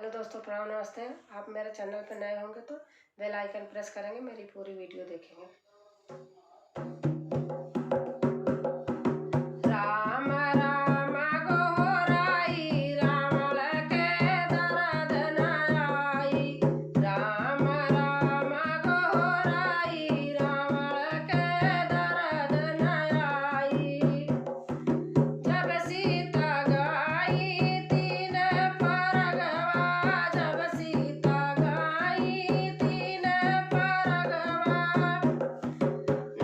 Hello दोस्तों, प्रणाम, नमस्ते। आप मेरे चैनल पर नए होंगे तो बेल आइकन प्रेस करेंगे, मेरी पूरी वीडियो देखेंगे। राम राम गोहराई रावण के दरद न आई। राम राम गोहराई रावण के दरद न आई। जब सीता गाई तीन परगवा, जब सीता गाई तीन परगवा,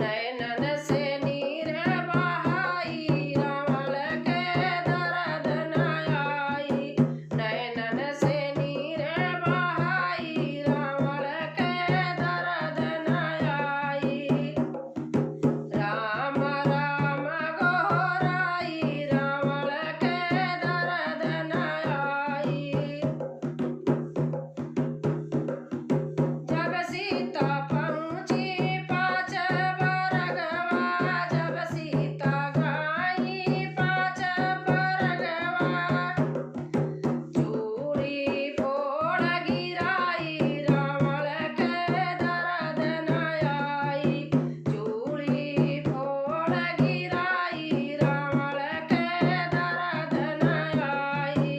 नैनन से नीर बहाई रावण के दरद न आई। नैनन से नीर बहाई रावण के दरद न आई। राम राम गोहराई रावण के दरद न आई। जब सीता पहुँची पाँच परगवा, जब सीता गाई पाँच परगवा, चूड़ी फोड़ गिराई रावण के दरद न आई। चूड़ी फोड़ गिराई रावण के दरद न आई।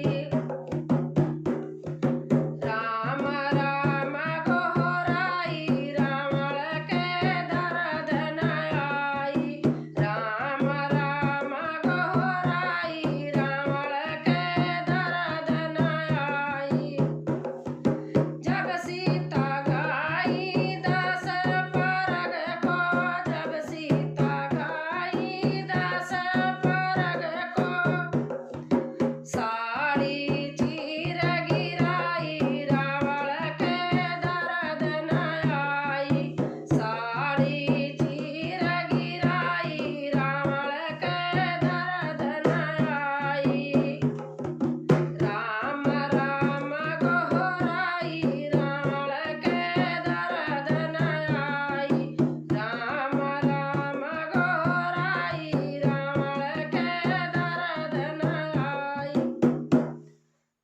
राम राम गोहराई रावण के दरद न आई। राम राम गोहराई रावण के दरद न आई। जब सीता गाई 10 परग को, जब सीता गाई 10 परग को, साड़ी चीर गिराई रावण के दरद न आई। साड़ी चीर गिराई रावण के दरद न आई। राम राम गोहराई रावण के दरद न आई। राम राम गोहराई रावण के दरद न आई।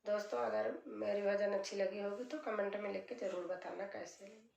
दोस्तों, अगर मेरी भजन अच्छी लगी होगी तो कमेंट में लिख के ज़रूर बताना कैसे लगी।